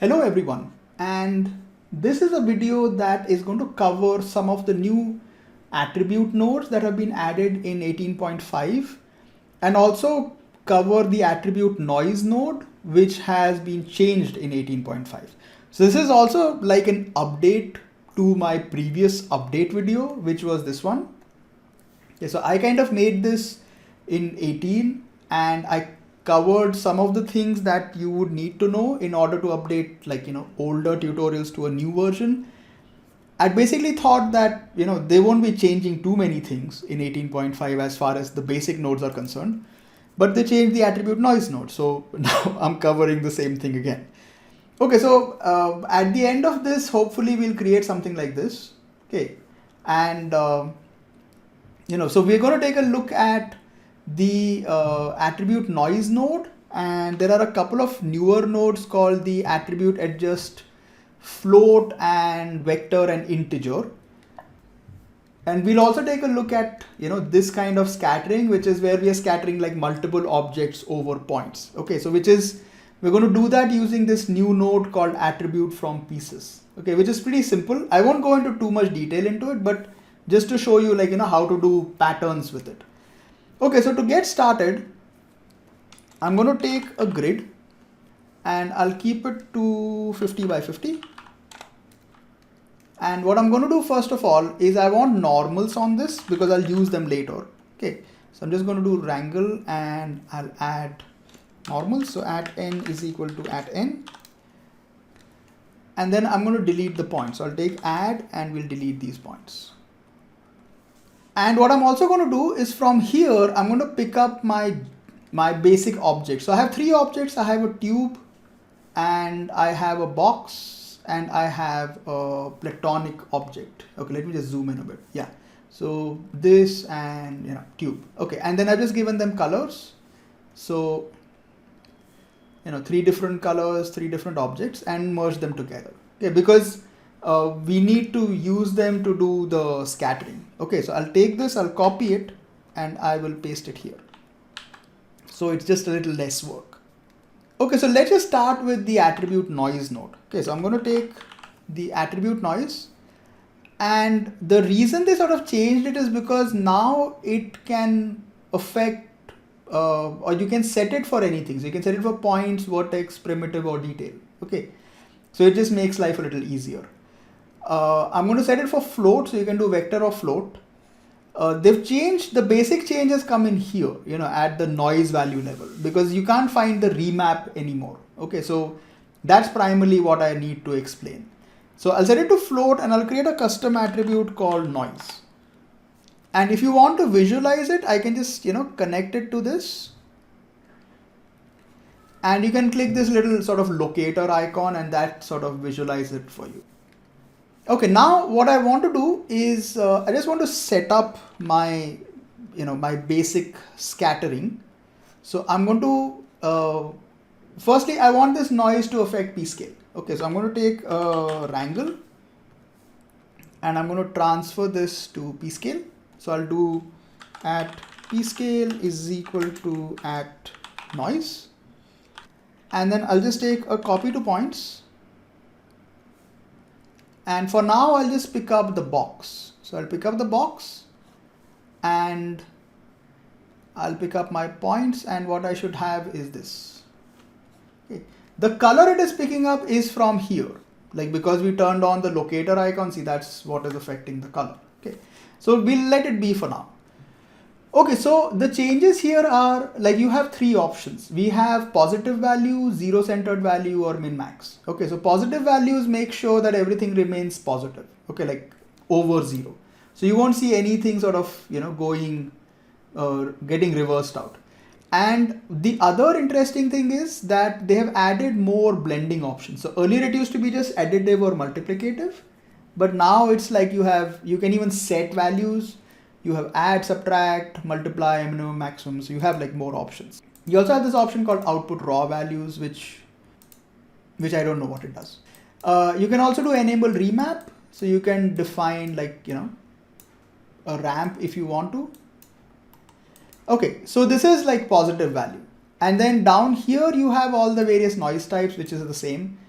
Hello everyone, and this is a video that is going to cover some of the new attribute nodes that have been added in 18.5 and also cover the attribute noise node which has been changed in 18.5. So this is also like an update to my previous update video, which was this one. Okay, so I kind of made this in 18 and I covered some of the things that you would need to know in order to update older tutorials to a new version. I basically thought that they won't be changing too many things in 18.5 as far as the basic nodes are concerned, but they changed the attribute noise node, so now I'm covering the same thing again. Okay, so at the end of this, hopefully we'll create something like this. Okay, and so we're going to take a look at the attribute noise node, and there are a couple of newer nodes called the attribute adjust float and vector and integer. And we'll also take a look at this kind of scattering, which is where we are scattering like multiple objects over points. Okay, so we're going to do that using this new node called attribute from pieces. Okay, which is pretty simple. I won't go into too much detail into it, but just to show you how to do patterns with it. Okay, so to get started, I'm going to take a grid and I'll keep it to 50 by 50. And what I'm going to do first of all is I want normals on this because I'll use them later. Okay, so I'm just going to do wrangle and I'll add normals. So at n is equal to at n. And then I'm going to delete the points. So I'll take add and we'll delete these points. And what I'm also going to do is from here, I'm going to pick up my basic object. So I have three objects. I have a tube and I have a box and I have a platonic object. Okay, let me just zoom in a bit. Yeah. So this and tube. Okay. And then I've just given them colors. So, three different colors, three different objects and merge them together. Okay. Because we need to use them to do the scattering. Okay, so I'll take this, I'll copy it and I will paste it here. So it's just a little less work. Okay, so let's just start with the attribute noise node. Okay, so I'm going to take the attribute noise, and the reason they sort of changed it is because now it can affect or you can set it for anything. So you can set it for points, vertex, primitive or detail. Okay, so it just makes life a little easier. I'm going to set it for float, so you can do vector or float. They've changed, the basic change has come in here, at the noise value level, because you can't find the remap anymore. Okay, so that's primarily what I need to explain. So I'll set it to float and I'll create a custom attribute called noise. And if you want to visualize it, I can just, connect it to this. And you can click this little sort of locator icon and that sort of visualize it for you. Okay, now what I want to do is I just want to set up my my basic scattering. So I'm going to firstly I want this noise to affect p scale. Okay, so I'm going to take a wrangle and I'm going to transfer this to p scale. So I'll do at p scale is equal to at noise, and then I'll just take a copy to points. And for now, I'll just pick up the box. So I'll pick up the box and I'll pick up my points, and what I should have is this. Okay. The color it is picking up is from here, like because we turned on the locator icon, see that's what is affecting the color. Okay, so we'll let it be for now. Okay, so the changes here are like you have three options. We have positive value, zero centered value, or min max. Okay, so positive values make sure that everything remains positive. Okay, like over zero. So you won't see anything sort of, going or getting reversed out. And the other interesting thing is that they have added more blending options. So earlier it used to be just additive or multiplicative, but now it's like you can even set values. You have add, subtract, multiply, minimum, maximum. So you have like more options. You also have this option called output raw values, which I don't know what it does. You can also do enable remap. So you can define like, a ramp if you want to. Okay, so this is like positive value. And then down here you have all the various noise types, which is the same.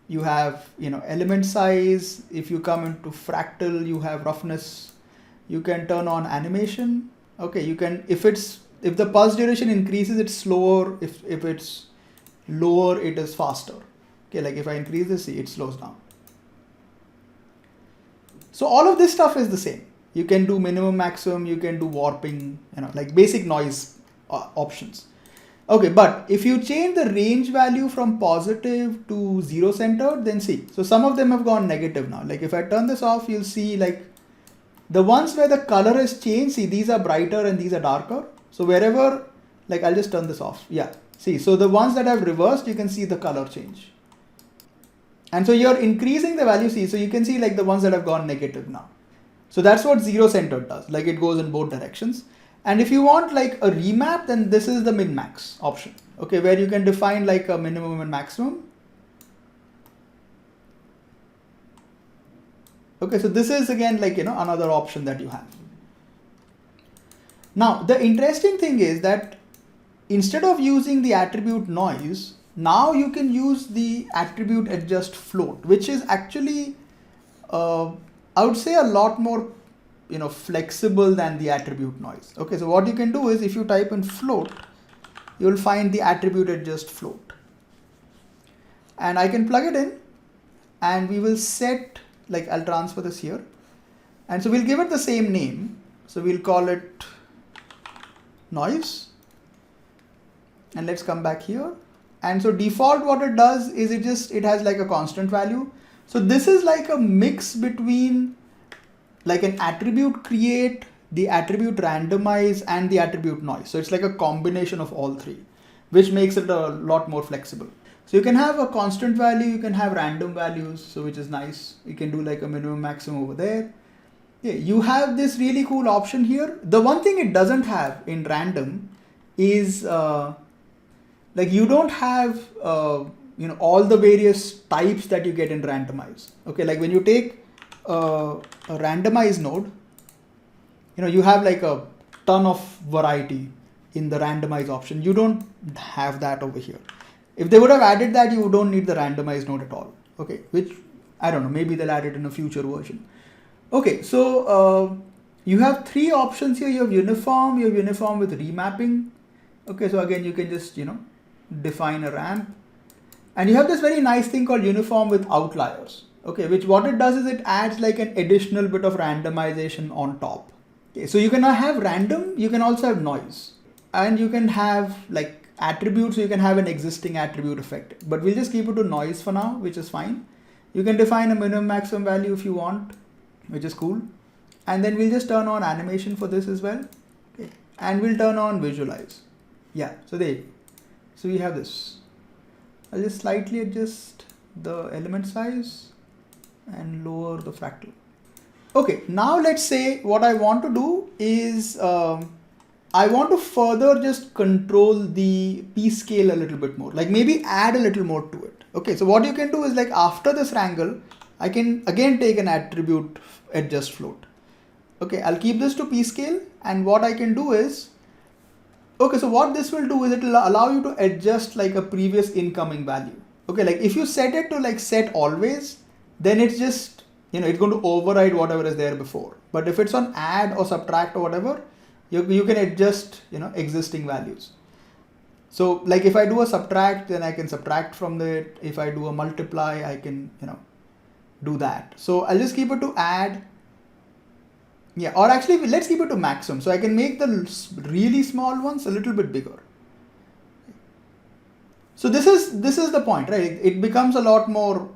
you have, element size. If you come into fractal, you have roughness. You can turn on animation. Okay, you can, if the pulse duration increases, it's slower. If it's lower, it is faster. Okay, like if I increase this, see, it slows down. So all of this stuff is the same. You can do minimum, maximum, you can do warping, like basic noise options. Okay, but if you change the range value from positive to 0 centered, then see, so some of them have gone negative now. Like if I turn this off, you'll see like the ones where the color is changed, see, these are brighter and these are darker. So wherever, like I'll just turn this off. Yeah, see, so the ones that have reversed, you can see the color change. And so you're increasing the value, see, so you can see like the ones that have gone negative now. So that's what 0 centered does, like it goes in both directions. And if you want like a remap, then this is the min-max option, okay, where you can define like a minimum and maximum. Okay, so this is again like, another option that you have. Now, the interesting thing is that instead of using the attribute noise, now you can use the attribute adjust float, which is actually, I would say, a lot more flexible than the attribute noise. Okay, so what you can do is if you type in float, you'll find the attribute adjust float. And I can plug it in and we will set, like I'll transfer this here. And so we'll give it the same name. So we'll call it noise. And let's come back here. And so default what it does is it has like a constant value. So this is like a mix between like an attribute create, the attribute randomize, and the attribute noise. So it's like a combination of all three, which makes it a lot more flexible. So you can have a constant value, you can have random values, so which is nice. You can do like a minimum maximum over there. Yeah, you have this really cool option here. The one thing it doesn't have in random is like you don't have all the various types that you get in randomize. Okay, like when you take a randomize node, you have like a ton of variety in the randomize option. You don't have that over here. If they would have added that, you don't need the randomize node at all. Okay, which I don't know, maybe they'll add it in a future version. Okay, so you have three options here. You have uniform with remapping. Okay, so again, you can just, define a ramp. And you have this very nice thing called uniform with outliers. Okay, which what it does is it adds like an additional bit of randomization on top. Okay, so you can have random, you can also have noise, and you can have like attributes, so you can have an existing attribute effect, but we'll just keep it to noise for now, which is fine. You can define a minimum maximum value if you want, which is cool. And then we'll just turn on animation for this as well. Okay, and we'll turn on visualize. Yeah, so there you go. So we have this. I'll just slightly adjust the element size and lower the fractal. Okay, now let's say what I want to do is I want to further just control the P scale a little bit more, like maybe add a little more to it. Okay, so what you can do is like after this wrangle, I can again take an attribute adjust float. Okay, I'll keep this to P scale, and what I can do is, okay, so what this will do is it will allow you to adjust like a previous incoming value. Okay, like if you set it to like set always, then it's just, it's going to override whatever is there before. But if it's on add or subtract or whatever, you can adjust, existing values. So like if I do a subtract, then I can subtract from it. If I do a multiply, I can, do that. So I'll just keep it to add. Yeah, or actually let's keep it to maximum. So I can make the really small ones a little bit bigger. So this is the point, right? It becomes a lot more,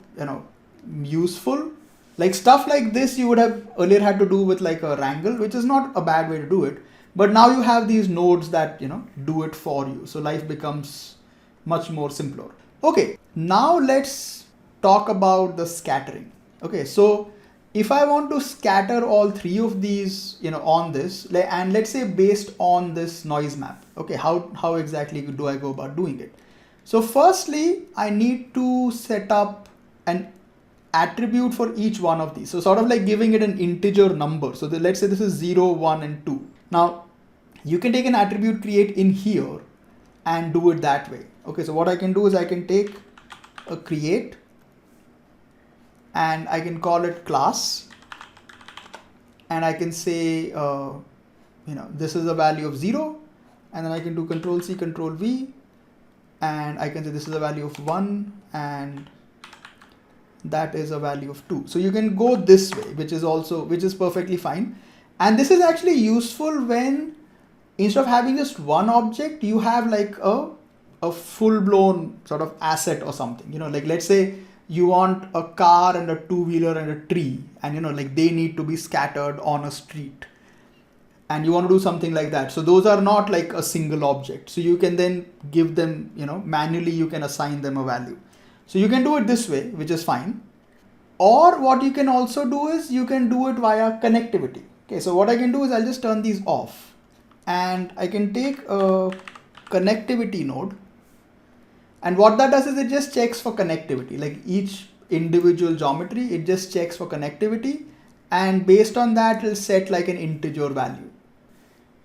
useful. Like stuff like this you would have earlier had to do with like a wrangle, which is not a bad way to do it. But now you have these nodes that, do it for you. So life becomes much more simpler. Okay, now let's talk about the scattering. Okay, so if I want to scatter all three of these, on this, and let's say based on this noise map, okay, how exactly do I go about doing it? So firstly, I need to set up an attribute for each one of these. So sort of like giving it an integer number. So let's say this is 0, 1, and 2. Now you can take an attribute create in here and do it that way. Okay, so what I can do is I can take a create and I can call it class, and I can say, this is a value of 0, and then I can do Control C, Control V, and I can say this is a value of 1, and that is a value of 2. So you can go this way, which is perfectly fine. And this is actually useful when instead of having just one object, you have like a full-blown sort of asset or something. Like let's say you want a car and a two-wheeler and a tree, and like they need to be scattered on a street, and you want to do something like that. So those are not like a single object. So you can then give them, manually you can assign them a value. So you can do it this way, which is fine. Or what you can also do is you can do it via connectivity. Okay, so what I can do is I'll just turn these off, and I can take a connectivity node. And what that does is it just checks for connectivity, like each individual geometry, it just checks for connectivity. And based on that, it'll set like an integer value.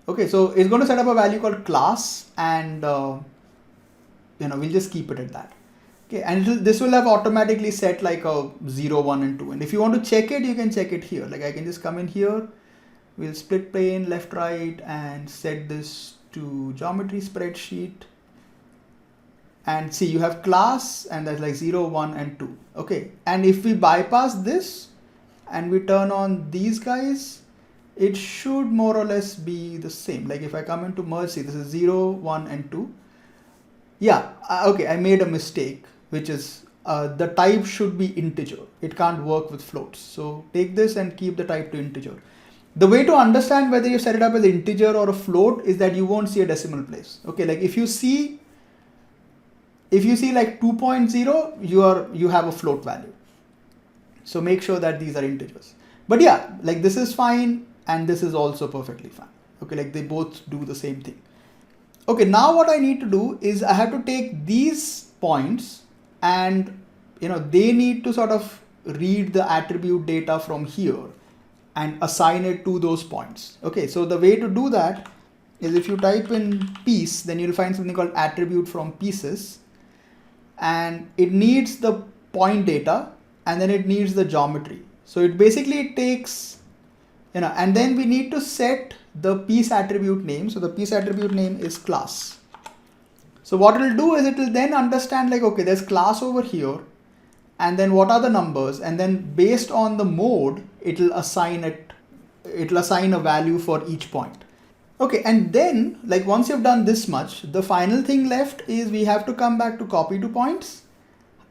Okay, so it's going to set up a value called class, and we'll just keep it at that. Okay, and this will have automatically set like a 0, 1, and 2. And if you want to check it, you can check it here. Like I can just come in here, we'll split plane left, right, and set this to geometry spreadsheet. And see, you have class, and that's like 0, 1, and 2. Okay, and if we bypass this and we turn on these guys, it should more or less be the same. Like if I come into merge, see, this is 0, 1, and 2. Yeah, okay, I made a mistake, which is the type should be integer. It can't work with floats. So take this and keep the type to integer. The way to understand whether you set it up as integer or a float is that you won't see a decimal place. Okay, like if you see like 2.0, you have a float value. So make sure that these are integers. But yeah, like this is fine, and this is also perfectly fine. Okay, like they both do the same thing. Okay, now what I need to do is I have to take these points, and they need to sort of read the attribute data from here and assign it to those points. Okay, so the way to do that is if you type in piece, then you'll find something called attribute from pieces, and it needs the point data, and then it needs the geometry. So it basically takes, and then we need to set the piece attribute name. So the piece attribute name is class. So what it'll do is it will then understand like, okay, there's class over here, and then what are the numbers, and then based on the mode, it'll assign a value for each point. Okay, and then like once you've done this much, the final thing left is we have to come back to copy to points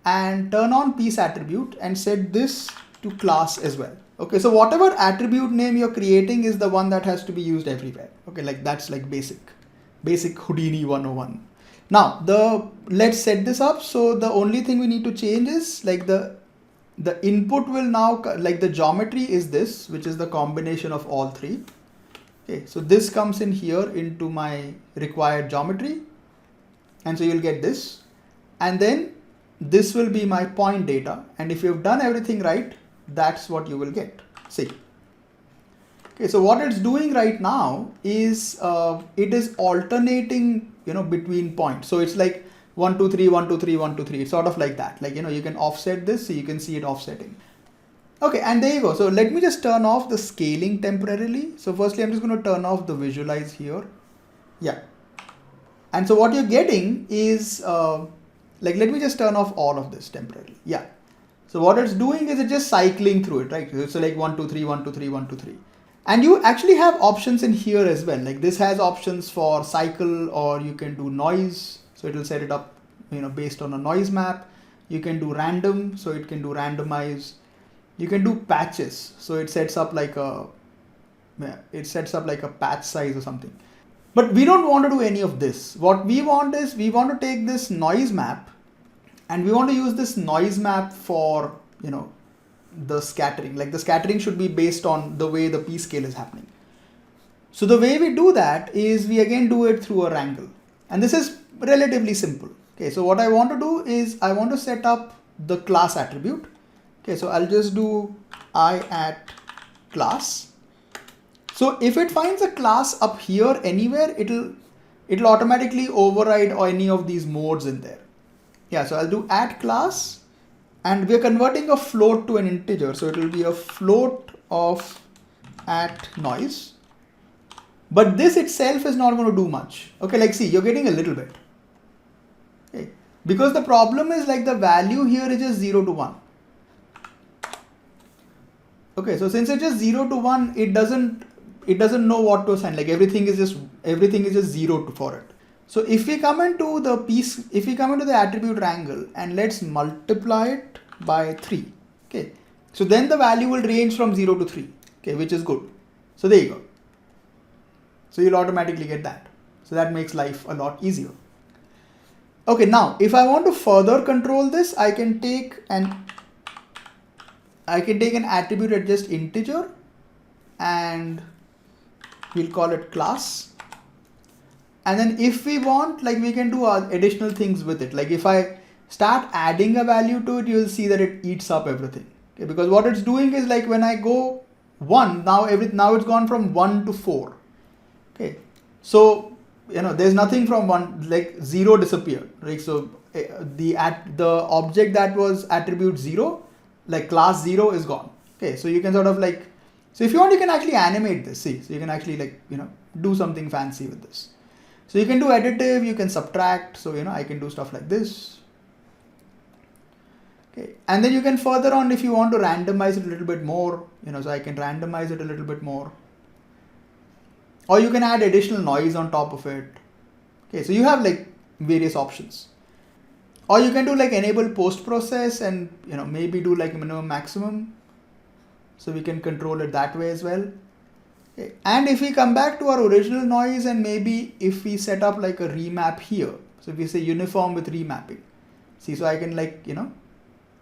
and turn on piece attribute and set this to class as well. Okay, so whatever attribute name you're creating is the one that has to be used everywhere. Okay, like that's like basic Houdini 101. Now let's set this up. So the only thing we need to change is like the input will now, like the geometry is this, which is the combination of all three. Okay, so this comes in here into my required geometry, and so you'll get this, and then this will be my point data, and if you've done everything right, that's what you will get. See. Okay, so what it's doing right now is it is alternating, between points. So it's like 1, 2, 3, 1, 2, 3, 1, 2, 3. It's sort of like that. Like, you can offset this, so you can see it offsetting. Okay, and there you go. So let me just turn off the scaling temporarily. So firstly, I'm just going to turn off the visualize here. Yeah. And so what you're getting is, like, let me just turn off all of this temporarily. Yeah. So what it's doing is it's just cycling through it, right? So like 1, 2, 3, 1, 2, 3, 1, 2, 3. And you actually have options in here as well. Like this has options for cycle, or you can do noise. So it will set it up, based on a noise map. You can do random. So it can do randomize. You can do patches. So it sets up like a patch size or something. But we don't want to do any of this. What we want is we want to take this noise map, and we want to use this noise map for, the scattering. Like the scattering should be based on the way the P scale is happening. So the way we do that is we again do it through a wrangle. And this is relatively simple. Okay, so what I want to do is I want to set up the class attribute. Okay, so I'll just do I at class. So if it finds a class up here anywhere, it'll automatically override any of these modes in there. Yeah, so I'll do at class, and we're converting a float to an integer. So it will be a float of at noise. But this itself is not going to do much. Okay, like see, you're getting a little bit. Okay. Because the problem is like the value here is just 0 to 1. Okay, so since it's just 0 to 1, it doesn't know what to assign. Like everything is just 0 for it. So if we come into the attribute wrangle and let's multiply it by 3. Okay. So then the value will range from 0 to 3. Okay, which is good. So there you go. So you'll automatically get that. So that makes life a lot easier. Okay, now if I want to further control this, I can take an attribute at just integer and we'll call it class. And then if we want, like we can do additional things with it. Like if I start adding a value to it, you'll see that it eats up everything. Okay, because what it's doing is like when I go 1, now it's gone from 1 to 4. Okay, so there's nothing from 1, like 0 disappeared, right? So the object that was attribute 0, like class 0 is gone. Okay, so you can sort of like, so if you want, you can actually animate this. See, so you can actually like do something fancy with this. So you can do additive, you can subtract. So I can do stuff like this. Okay, and then you can further on if you want to randomize it a little bit more. So I can randomize it a little bit more. Or you can add additional noise on top of it. Okay, so you have like various options. Or you can do like enable post process and maybe do like minimum maximum. So we can control it that way as well. Okay. And if we come back to our original noise and maybe if we set up like a remap here. So if we say uniform with remapping. See, so I can like,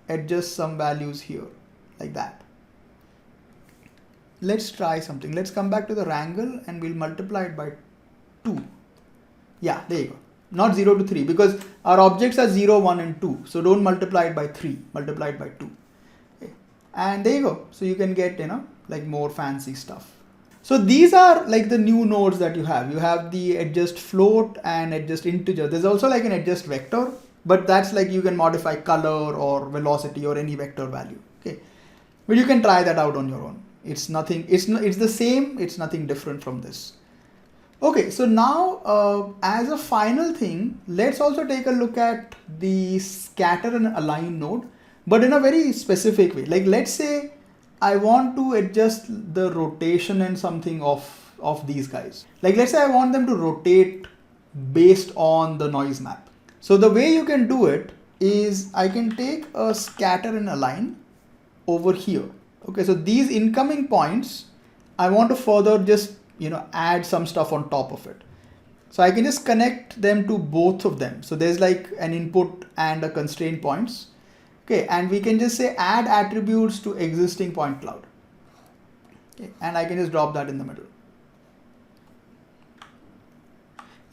adjust some values here like that. Let's try something. Let's come back to the wrangle and we'll multiply it by 2. Yeah, there you go. Not 0 to 3 because our objects are 0, 1 and 2. So don't multiply it by 3, multiply it by 2. Okay. And there you go. So you can get, like more fancy stuff. So these are like the new nodes that you have. You have the adjust float and adjust integer. There's also like an adjust vector, but that's like you can modify color or velocity or any vector value. Okay. But you can try that out on your own. It's nothing, it's the same, it's nothing different from this. Okay, so now as a final thing, let's also take a look at the scatter and align node, but in a very specific way. Like let's say I want to adjust the rotation and something of these guys. Like let's say I want them to rotate based on the noise map. So the way you can do it is I can take a scatter and align over here. Okay, so these incoming points, I want to further just, add some stuff on top of it. So I can just connect them to both of them. So there's like an input and a constraint points. Okay, and we can just say add attributes to existing point cloud. Okay, and I can just drop that in the middle.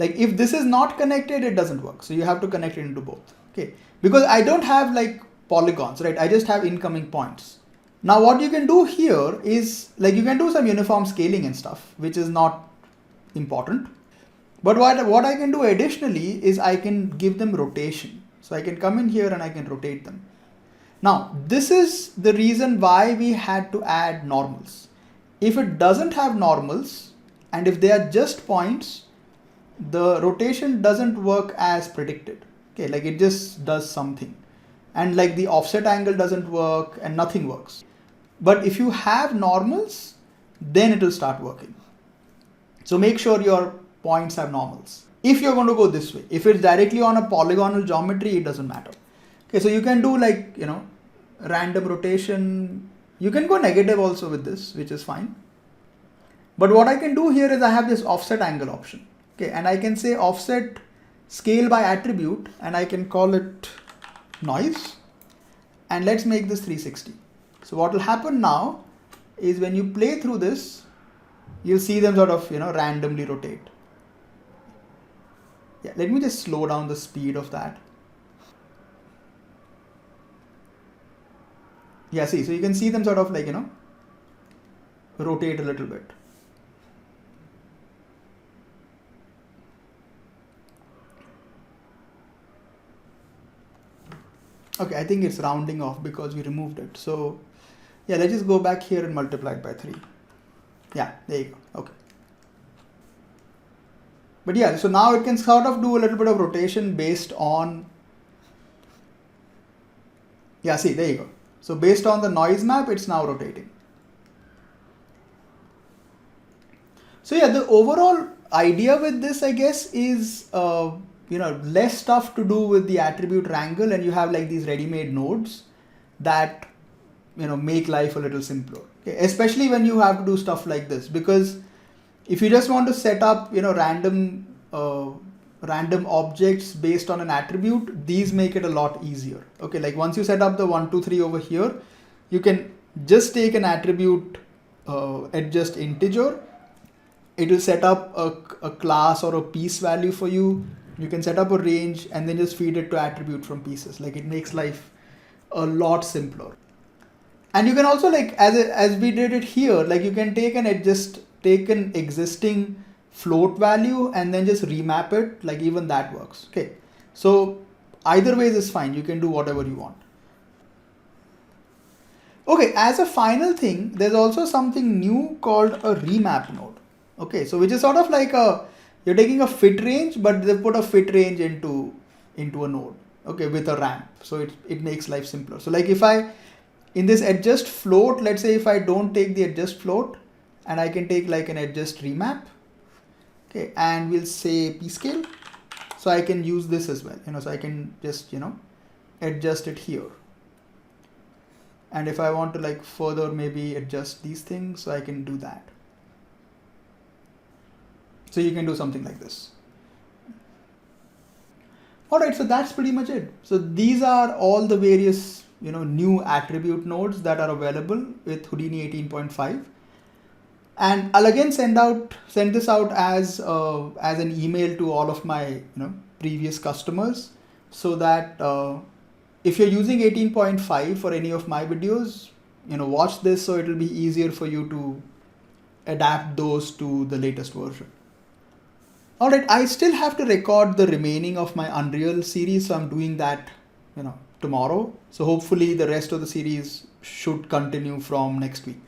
Like if this is not connected, it doesn't work. So you have to connect it into both. Okay, because I don't have like polygons, right? I just have incoming points. Now what you can do here is like you can do some uniform scaling and stuff, which is not important. But what I can do additionally is I can give them rotation. So I can come in here and I can rotate them. Now this is the reason why we had to add normals. If it doesn't have normals and if they are just points, the rotation doesn't work as predicted. Okay, like it just does something. And like the offset angle doesn't work and nothing works. But if you have normals, then it will start working. So make sure your points have normals. If you're going to go this way, if it's directly on a polygonal geometry, it doesn't matter. Okay, so you can do like, random rotation. You can go negative also with this, which is fine. But what I can do here is I have this offset angle option. Okay, and I can say offset scale by attribute and I can call it noise. And let's make this 360. So what will happen now is when you play through this, you'll see them sort of, randomly rotate. Yeah, let me just slow down the speed of that. Yeah, see, so you can see them sort of like, rotate a little bit. Okay, I think it's rounding off because we removed it. So yeah, let's just go back here and multiply it by 3. Yeah, there you go. Okay. But yeah, so now it can sort of do a little bit of rotation based on, yeah, see, there you go. So based on the noise map, it's now rotating. So yeah, the overall idea with this, I guess, is, less stuff to do with the attribute wrangle, and you have like these ready-made nodes that, make life a little simpler. Okay? Especially when you have to do stuff like this, because if you just want to set up, random objects based on an attribute, these make it a lot easier. Okay, like once you set up the 1, 2, 3 over here, you can just take an attribute, adjust integer. It will set up a class or a piece value for you. You can set up a range and then just feed it to attribute from pieces. Like it makes life a lot simpler. And you can also, like, as we did it here, like you can take an existing float value and then just remap it. Like even that works. Okay. So either ways is fine. You can do whatever you want. Okay. As a final thing, there's also something new called a remap node. Okay. So which is sort of like you're taking a fit range, but they put a fit range into a node. Okay. With a ramp. So it makes life simpler. So like if in this adjust float, let's say if I don't take the adjust float and I can take like an adjust remap, okay, and we'll say p scale. So I can use this as well, so I can just, adjust it here. And if I want to like further maybe adjust these things, so I can do that. So you can do something like this. All right, so that's pretty much it. So these are all the various new attribute nodes that are available with Houdini 18.5, and I'll again send this out as an email to all of my previous customers, so that if you're using 18.5 for any of my videos, watch this, so it'll be easier for you to adapt those to the latest version. All right, I still have to record the remaining of my Unreal series, so I'm doing that tomorrow. So hopefully the rest of the series should continue from next week.